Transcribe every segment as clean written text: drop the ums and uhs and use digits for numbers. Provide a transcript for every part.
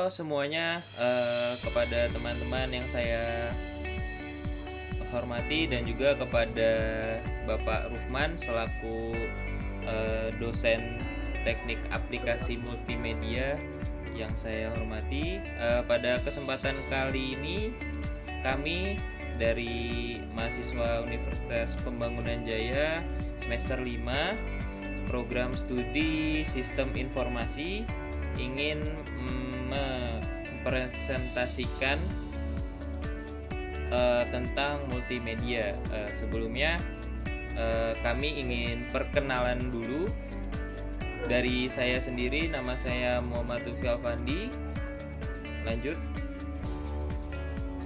Halo semuanya, kepada teman-teman yang saya hormati dan juga kepada Bapak Rufman selaku dosen teknik aplikasi multimedia yang saya hormati. Pada kesempatan kali ini kami dari mahasiswa Universitas Pembangunan Jaya semester 5 program studi Sistem Informasi ingin mempresentasikan tentang multimedia. Sebelumnya kami ingin perkenalan dulu dari saya sendiri. Nama saya Muhammad Tufi Alfandi. Lanjut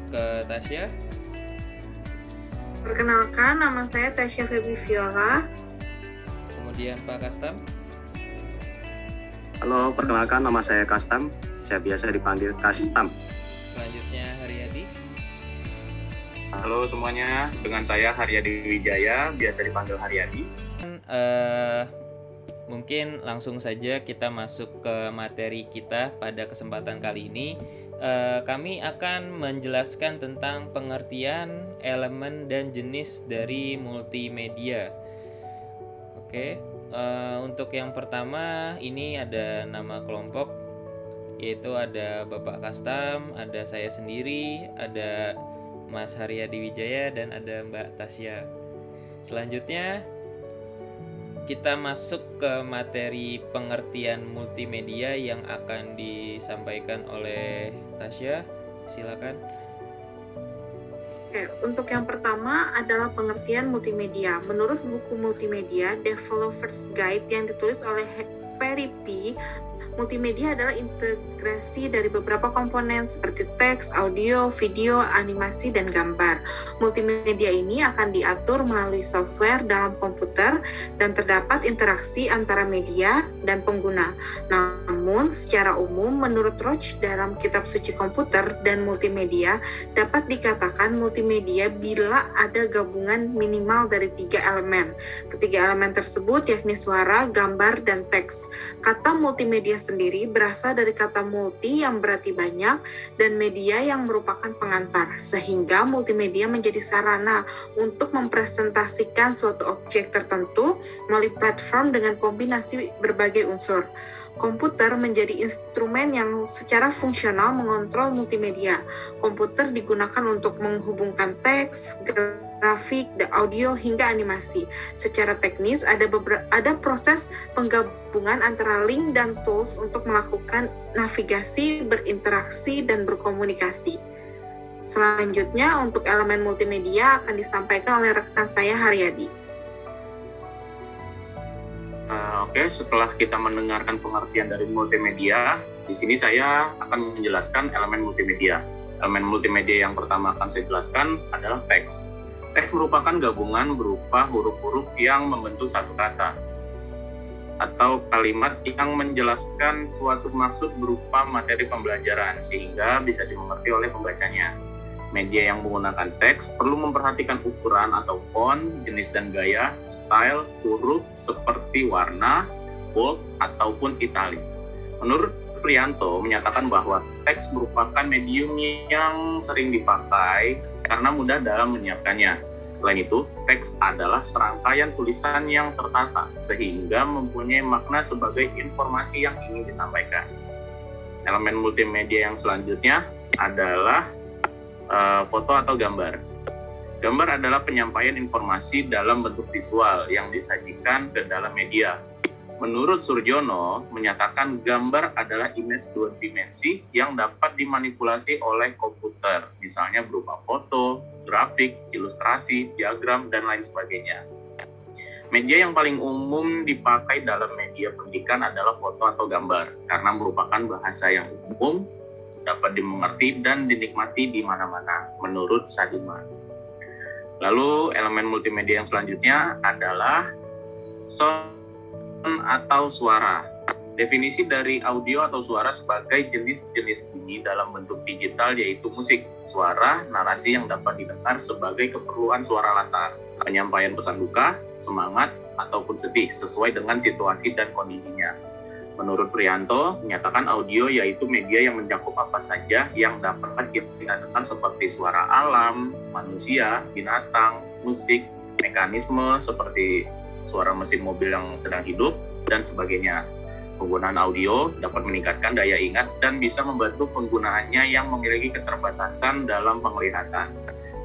ke Tasya. Perkenalkan, nama saya Tasya Feby Viola. Kemudian Pak Kastam. Halo, perkenalkan nama saya Kastam. Saya biasa dipanggil Kastam. Selanjutnya Haryadi. Halo semuanya, dengan saya Haryadi Wijaya, biasa dipanggil Haryadi. Mungkin langsung saja kita masuk ke materi kita pada kesempatan kali ini. Kami akan menjelaskan tentang pengertian, elemen, dan jenis dari multimedia. Oke, untuk yang pertama ini ada nama kelompok, yaitu ada Bapak Kastam, ada saya sendiri, ada Mas Haryadi Wijaya, dan ada Mbak Tasya. Selanjutnya kita masuk ke materi pengertian multimedia yang akan disampaikan oleh Tasya. Silakan. Oke, untuk yang pertama adalah pengertian multimedia. Menurut buku Multimedia Developers Guide yang ditulis oleh Perry P., multimedia adalah integrasi dari beberapa komponen seperti teks, audio, video, animasi, dan gambar. Multimedia ini akan diatur melalui software dalam komputer dan terdapat interaksi antara media dan pengguna. Namun, secara umum, menurut Roach dalam Kitab Suci Komputer dan Multimedia, dapat dikatakan multimedia bila ada gabungan minimal dari 3 elemen. Ketiga elemen tersebut yakni suara, gambar, dan teks. Kata multimedia sendiri berasal dari kata multi yang berarti banyak dan media yang merupakan pengantar, sehingga multimedia menjadi sarana untuk mempresentasikan suatu objek tertentu melalui platform dengan kombinasi berbagai unsur. Komputer menjadi instrumen yang secara fungsional mengontrol multimedia. Komputer digunakan untuk menghubungkan teks, grafik, audio, hingga animasi. Secara teknis, ada proses penggabungan antara link dan tools untuk melakukan navigasi, berinteraksi, dan berkomunikasi. Selanjutnya, untuk elemen multimedia akan disampaikan oleh rekan saya Haryadi. Oke, setelah kita mendengarkan pengertian dari multimedia, di sini saya akan menjelaskan elemen multimedia. Elemen multimedia yang pertama akan saya jelaskan adalah teks. Teks merupakan gabungan berupa huruf-huruf yang membentuk satu kata atau kalimat yang menjelaskan suatu maksud berupa materi pembelajaran sehingga bisa dimengerti oleh pembacanya. Media yang menggunakan teks perlu memperhatikan ukuran atau font, jenis dan gaya, style, huruf seperti warna, bold, ataupun italic. Menurut Priyanto menyatakan bahwa teks merupakan medium yang sering dipakai karena mudah dalam menyiapkannya. Selain itu, teks adalah serangkaian tulisan yang tertata sehingga mempunyai makna sebagai informasi yang ingin disampaikan. Elemen multimedia yang selanjutnya adalah foto atau gambar. Gambar adalah penyampaian informasi dalam bentuk visual yang disajikan ke dalam media. Menurut Surjono, menyatakan gambar adalah image dua dimensi yang dapat dimanipulasi oleh komputer, misalnya berupa foto, grafik, ilustrasi, diagram, dan lain sebagainya. Media yang paling umum dipakai dalam media pendidikan adalah foto atau gambar, karena merupakan bahasa yang umum, dapat dimengerti dan dinikmati di mana-mana, menurut Sadima. Lalu elemen multimedia yang selanjutnya adalah sound atau suara. Definisi dari audio atau suara sebagai jenis-jenis bunyi dalam bentuk digital yaitu musik, suara, narasi yang dapat didengar sebagai keperluan suara latar, penyampaian pesan duka, semangat, ataupun sedih sesuai dengan situasi dan kondisinya. Menurut Prianto, menyatakan audio yaitu media yang mencakup apa saja yang dapat kita dengar seperti suara alam, manusia, binatang, musik, mekanisme seperti suara mesin mobil yang sedang hidup, dan sebagainya. Penggunaan audio dapat meningkatkan daya ingat dan bisa membantu penggunaannya yang memiliki keterbatasan dalam penglihatan.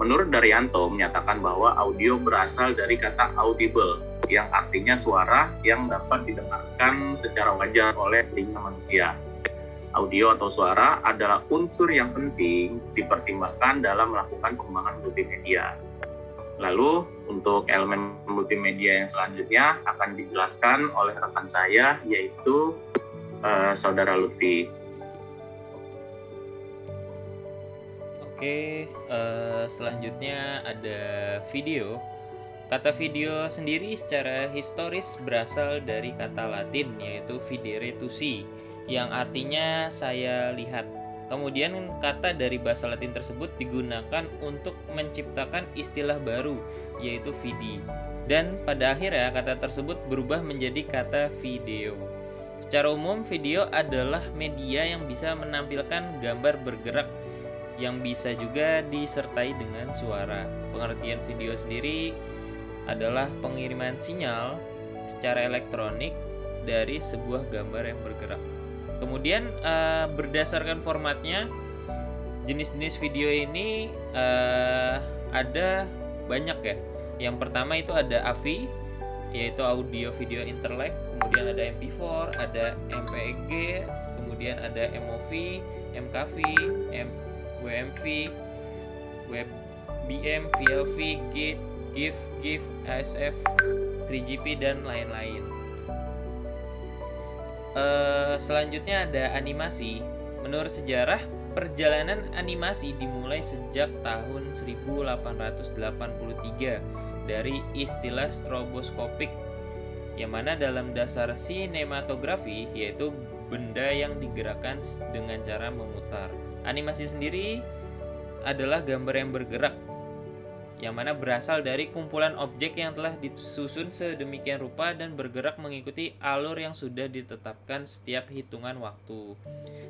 Menurut Daryanto, menyatakan bahwa audio berasal dari kata audible, yang artinya suara yang dapat didengarkan secara wajar oleh telinga manusia. Audio atau suara adalah unsur yang penting dipertimbangkan dalam melakukan pengembangan multimedia. Lalu, untuk elemen multimedia yang selanjutnya akan dijelaskan oleh rekan saya, yaitu Saudara Lutfi. Oke, selanjutnya ada video. Kata video sendiri secara historis berasal dari kata Latin yaitu videre tusi, yang artinya saya lihat. Kemudian kata dari bahasa Latin tersebut digunakan untuk menciptakan istilah baru yaitu vidi. Dan pada akhirnya kata tersebut berubah menjadi kata video. Secara umum video adalah media yang bisa menampilkan gambar bergerak yang bisa juga disertai dengan suara. Pengertian video sendiri adalah pengiriman sinyal secara elektronik dari sebuah gambar yang bergerak. Kemudian berdasarkan formatnya, jenis-jenis video ini ada banyak ya. Yang pertama itu ada AVI, yaitu audio video interlake. Kemudian ada MP4, ada MPEG, kemudian ada MOV, MKV, WMV, WebBM, VLV, GIF, GIF, ASF, 3GP, dan lain-lain. Selanjutnya ada animasi. Menurut sejarah, perjalanan animasi dimulai sejak tahun 1883 dari istilah stroboskopik, yang mana dalam dasar sinematografi yaitu benda yang digerakkan dengan cara memutar. Animasi sendiri adalah gambar yang bergerak, yang mana berasal dari kumpulan objek yang telah disusun sedemikian rupa dan bergerak mengikuti alur yang sudah ditetapkan setiap hitungan waktu.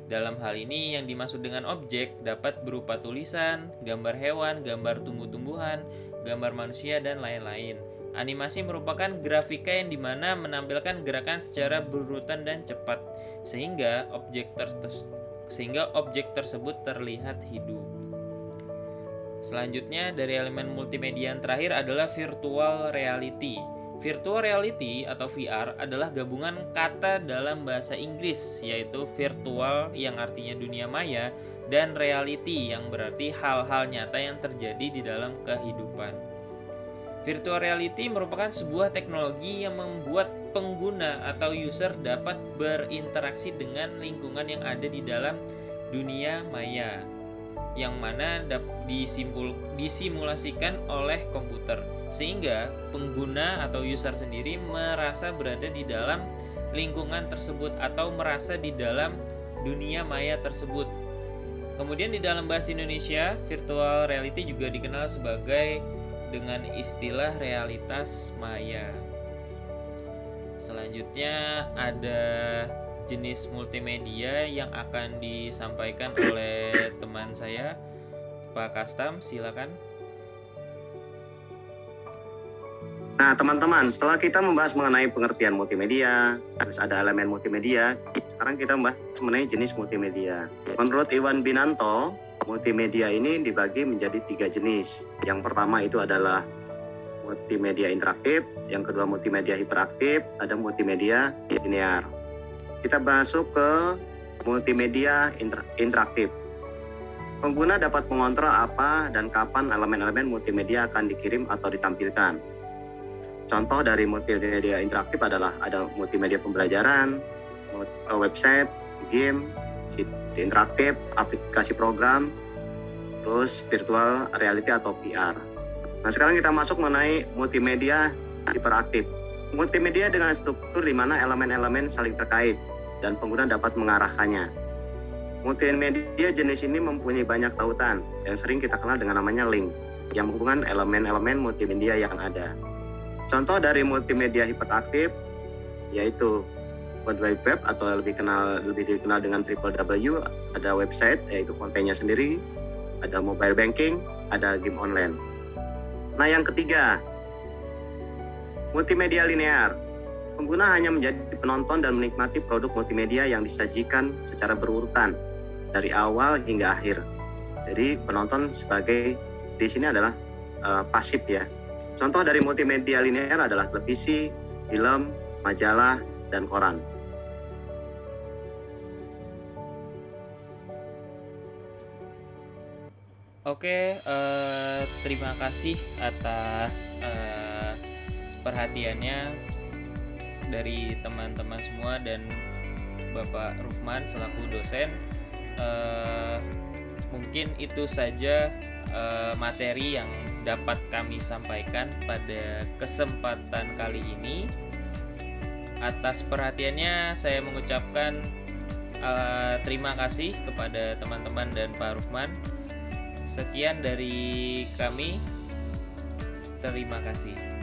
Dalam hal ini yang dimaksud dengan objek dapat berupa tulisan, gambar hewan, gambar tumbuh-tumbuhan, gambar manusia, dan lain-lain. Animasi merupakan grafika yang dimana menampilkan gerakan secara berurutan dan cepat, sehingga objek tersebut terlihat hidup. Selanjutnya dari elemen multimedia yang terakhir adalah virtual reality. Virtual reality atau VR adalah gabungan kata dalam bahasa Inggris, yaitu virtual yang artinya dunia maya dan reality yang berarti hal-hal nyata yang terjadi di dalam kehidupan. Virtual reality merupakan sebuah teknologi yang membuat pengguna atau user dapat berinteraksi dengan lingkungan yang ada di dalam dunia maya, yang mana disimulasikan oleh komputer, sehingga pengguna atau user sendiri merasa berada di dalam lingkungan tersebut atau merasa di dalam dunia maya tersebut. Kemudian di dalam bahasa Indonesia, virtual reality juga dikenal sebagai dengan istilah realitas maya. Selanjutnya ada jenis multimedia yang akan disampaikan oleh teman saya, Pak Kastam, silakan. Nah, teman-teman, setelah kita membahas mengenai pengertian multimedia, terus ada elemen multimedia, sekarang kita membahas mengenai jenis multimedia. Menurut Iwan Binanto, multimedia ini dibagi menjadi 3 jenis. Yang pertama itu adalah multimedia interaktif, yang kedua multimedia hiperaktif, ada multimedia linear. Kita masuk ke multimedia interaktif. Pengguna dapat mengontrol apa dan kapan elemen-elemen multimedia akan dikirim atau ditampilkan. Contoh dari multimedia interaktif adalah ada multimedia pembelajaran, website, game, CD interaktif, aplikasi program, terus virtual reality atau VR. Nah, sekarang kita masuk mengenai multimedia hiperaktif. Multimedia dengan struktur di mana elemen-elemen saling terkait dan pengguna dapat mengarahkannya. Multimedia jenis ini mempunyai banyak tautan yang sering kita kenal dengan namanya link, yang menghubungkan elemen-elemen multimedia yang ada. Contoh dari multimedia hiperaktif yaitu World Wide Web atau lebih dikenal dengan www, ada website yaitu kontennya sendiri, ada mobile banking, ada game online. Nah, yang ketiga, multimedia linear. Pengguna hanya menjadi penonton dan menikmati produk multimedia yang disajikan secara berurutan dari awal hingga akhir. Jadi penonton sebagai di sini adalah pasif ya. Contoh dari multimedia linear adalah televisi, film, majalah, dan koran. Oke, terima kasih atas perhatiannya dari teman-teman semua dan Bapak Rufman selaku dosen. Mungkin itu saja materi yang dapat kami sampaikan pada kesempatan kali ini. Atas perhatiannya saya mengucapkan terima kasih kepada teman-teman dan Pak Rufman. Sekian dari kami. Terima kasih.